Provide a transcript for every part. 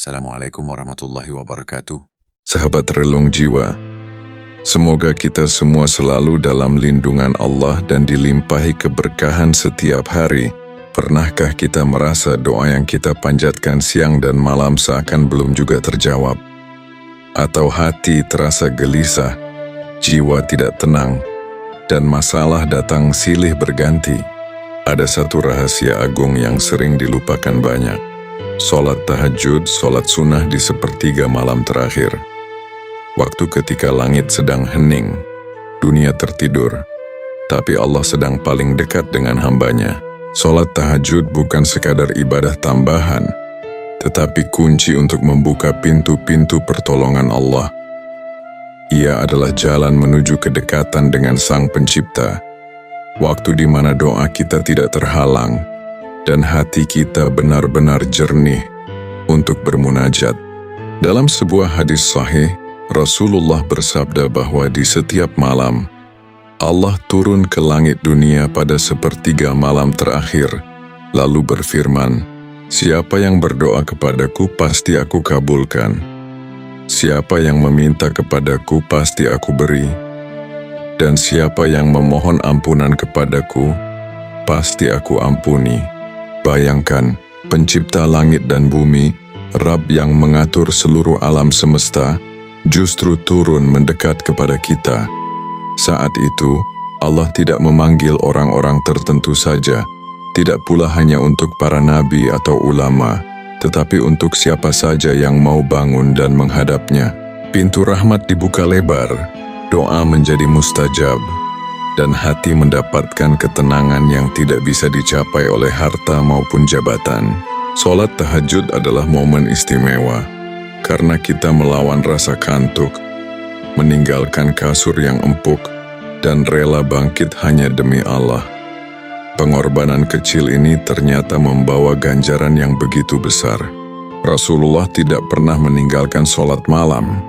Assalamualaikum warahmatullahi wabarakatuh. Sahabat relung jiwa, semoga kita semua selalu dalam lindungan Allah dan dilimpahi keberkahan setiap hari. Pernahkah kita merasa doa yang kita panjatkan siang dan malam seakan belum juga terjawab? Atau hati terasa gelisah, jiwa tidak tenang, dan masalah datang silih berganti? Ada satu rahasia agung yang sering dilupakan banyak. Sholat tahajud, sholat sunnah di sepertiga malam terakhir. Waktu ketika langit sedang hening, dunia tertidur, tapi Allah sedang paling dekat dengan hambanya. Sholat tahajud bukan sekadar ibadah tambahan, tetapi kunci untuk membuka pintu-pintu pertolongan Allah. Ia adalah jalan menuju kedekatan dengan Sang Pencipta, waktu di mana doa kita tidak terhalang, dan hati kita benar-benar jernih untuk bermunajat. Dalam sebuah hadis sahih, Rasulullah bersabda bahwa di setiap malam, Allah turun ke langit dunia pada sepertiga malam terakhir, lalu berfirman, "Siapa yang berdoa kepadaku pasti aku kabulkan. Siapa yang meminta kepadaku pasti aku beri. Dan siapa yang memohon ampunan kepadaku, pasti aku ampuni." Bayangkan, pencipta langit dan bumi, Rabb yang mengatur seluruh alam semesta, justru turun mendekat kepada kita. Saat itu, Allah tidak memanggil orang-orang tertentu saja, tidak pula hanya untuk para nabi atau ulama, tetapi untuk siapa saja yang mau bangun dan menghadapnya. Pintu rahmat dibuka lebar, doa menjadi mustajab, dan hati mendapatkan ketenangan yang tidak bisa dicapai oleh harta maupun jabatan. Sholat tahajud adalah momen istimewa, karena kita melawan rasa kantuk, meninggalkan kasur yang empuk, dan rela bangkit hanya demi Allah. Pengorbanan kecil ini ternyata membawa ganjaran yang begitu besar. Rasulullah tidak pernah meninggalkan sholat malam.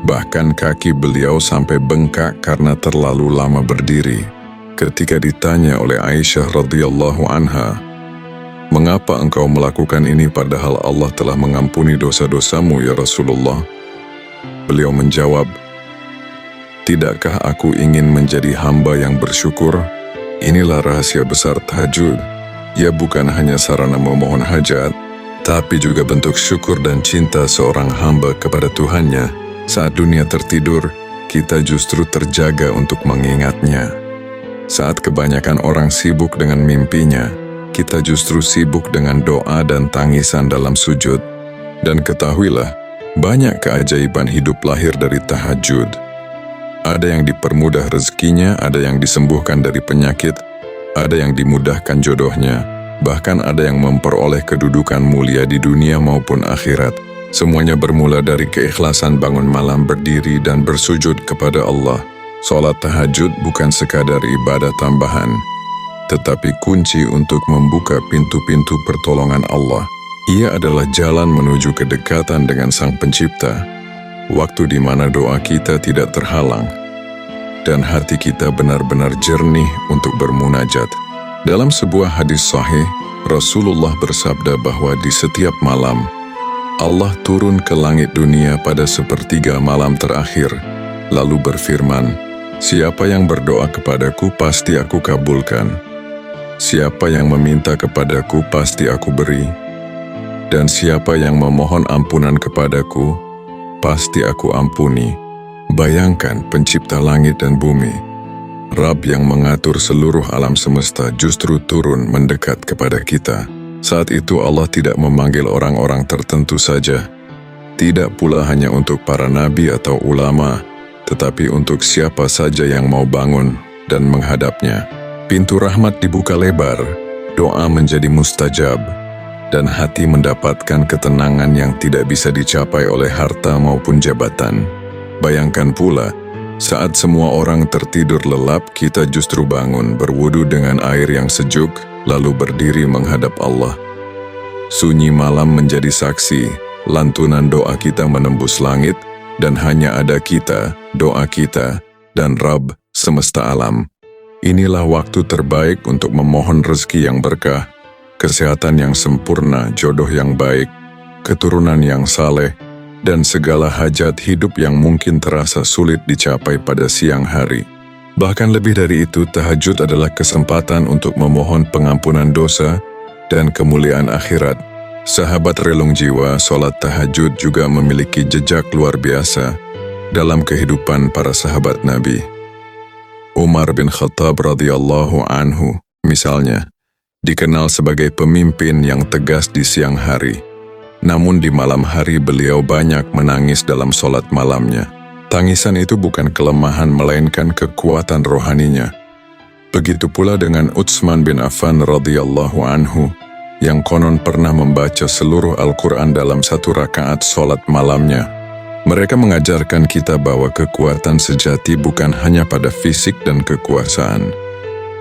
Bahkan kaki beliau sampai bengkak karena terlalu lama berdiri. Ketika ditanya oleh Aisyah radhiyallahu anha, "Mengapa engkau melakukan ini padahal Allah telah mengampuni dosa-dosamu ya Rasulullah?" Beliau menjawab, "Tidakkah aku ingin menjadi hamba yang bersyukur? Inilah rahasia besar tahajud. Ia bukan hanya sarana memohon hajat, tapi juga bentuk syukur dan cinta seorang hamba kepada Tuhannya. Saat dunia tertidur, kita justru terjaga untuk mengingatnya. Saat kebanyakan orang sibuk dengan mimpinya, kita justru sibuk dengan doa dan tangisan dalam sujud. Dan ketahuilah, banyak keajaiban hidup lahir dari tahajud. Ada yang dipermudah rezekinya, ada yang disembuhkan dari penyakit, ada yang dimudahkan jodohnya, bahkan ada yang memperoleh kedudukan mulia di dunia maupun akhirat. Semuanya bermula dari keikhlasan bangun malam berdiri dan bersujud kepada Allah. Sholat tahajud bukan sekadar ibadah tambahan, tetapi kunci untuk membuka pintu-pintu pertolongan Allah. Ia adalah jalan menuju kedekatan dengan Sang Pencipta, waktu di mana doa kita tidak terhalang, dan hati kita benar-benar jernih untuk bermunajat. Dalam sebuah hadis sahih, Rasulullah bersabda bahwa di setiap malam, Allah turun ke langit dunia pada sepertiga malam terakhir, lalu berfirman, "Siapa yang berdoa kepadaku pasti aku kabulkan. Siapa yang meminta kepadaku pasti aku beri. Dan siapa yang memohon ampunan kepadaku, pasti aku ampuni." Bayangkan pencipta langit dan bumi, Rabb yang mengatur seluruh alam semesta justru turun mendekat kepada kita. Saat itu Allah tidak memanggil orang-orang tertentu saja, tidak pula hanya untuk para nabi atau ulama, tetapi untuk siapa saja yang mau bangun dan menghadapnya. Pintu rahmat dibuka lebar, doa menjadi mustajab, dan hati mendapatkan ketenangan yang tidak bisa dicapai oleh harta maupun jabatan. Bayangkan pula, saat semua orang tertidur lelap, kita justru bangun berwudu dengan air yang sejuk, lalu berdiri menghadap Allah. Sunyi malam menjadi saksi, lantunan doa kita menembus langit, dan hanya ada kita, doa kita, dan Rabb semesta alam. Inilah waktu terbaik untuk memohon rezeki yang berkah, kesehatan yang sempurna, jodoh yang baik, keturunan yang saleh, dan segala hajat hidup yang mungkin terasa sulit dicapai pada siang hari. Bahkan lebih dari itu, tahajud adalah kesempatan untuk memohon pengampunan dosa dan kemuliaan akhirat. Sahabat relung jiwa, sholat tahajud juga memiliki jejak luar biasa dalam kehidupan para sahabat Nabi. Umar bin Khattab radhiyallahu anhu, misalnya, dikenal sebagai pemimpin yang tegas di siang hari. Namun di malam hari beliau banyak menangis dalam sholat malamnya. Tangisan itu bukan kelemahan melainkan kekuatan rohaninya. Begitu pula dengan Utsman bin Affan radhiyallahu anhu yang konon pernah membaca seluruh Al-Quran dalam satu rakaat sholat malamnya. Mereka mengajarkan kita bahwa kekuatan sejati bukan hanya pada fisik dan kekuasaan,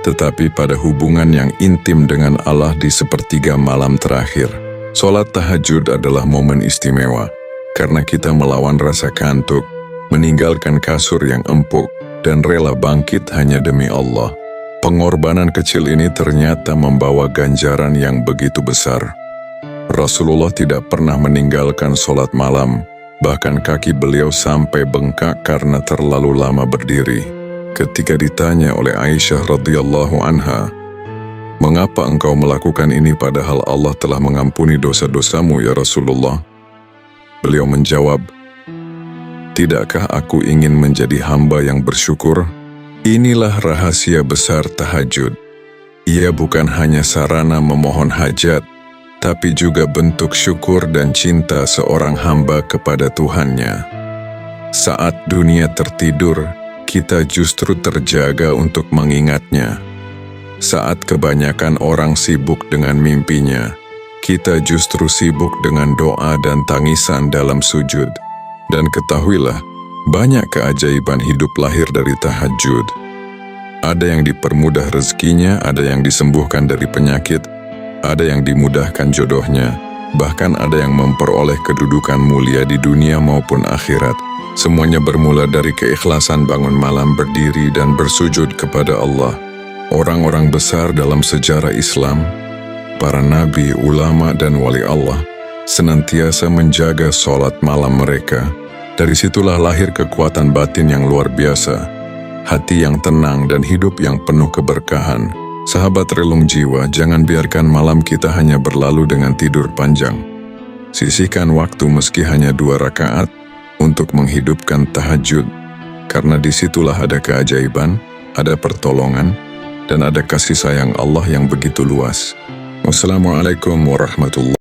tetapi pada hubungan yang intim dengan Allah di sepertiga malam terakhir. Sholat tahajud adalah momen istimewa, karena kita melawan rasa kantuk, meninggalkan kasur yang empuk, dan rela bangkit hanya demi Allah. Pengorbanan kecil ini ternyata membawa ganjaran yang begitu besar. Rasulullah tidak pernah meninggalkan sholat malam, bahkan kaki beliau sampai bengkak karena terlalu lama berdiri. Ketika ditanya oleh Aisyah radhiyallahu anha, "Mengapa engkau melakukan ini padahal Allah telah mengampuni dosa-dosamu ya Rasulullah?" Beliau menjawab, "Tidakkah aku ingin menjadi hamba yang bersyukur?" Inilah rahasia besar tahajud. Ia bukan hanya sarana memohon hajat, tapi juga bentuk syukur dan cinta seorang hamba kepada Tuhannya. Saat dunia tertidur, kita justru terjaga untuk mengingatnya. Saat kebanyakan orang sibuk dengan mimpinya, kita justru sibuk dengan doa dan tangisan dalam sujud. Dan ketahuilah, banyak keajaiban hidup lahir dari tahajud. Ada yang dipermudah rezekinya, ada yang disembuhkan dari penyakit, ada yang dimudahkan jodohnya, bahkan ada yang memperoleh kedudukan mulia di dunia maupun akhirat. Semuanya bermula dari keikhlasan bangun malam berdiri dan bersujud kepada Allah. Orang-orang besar dalam sejarah Islam, para nabi, ulama, dan wali Allah, senantiasa menjaga sholat malam mereka. Dari situlah lahir kekuatan batin yang luar biasa, hati yang tenang dan hidup yang penuh keberkahan. Sahabat relung jiwa, jangan biarkan malam kita hanya berlalu dengan tidur panjang. Sisihkan waktu meski hanya 2 rakaat untuk menghidupkan tahajud, karena disitulah ada keajaiban, ada pertolongan, dan ada kasih sayang Allah yang begitu luas. Wassalamualaikum warahmatullahi wabarakatuh.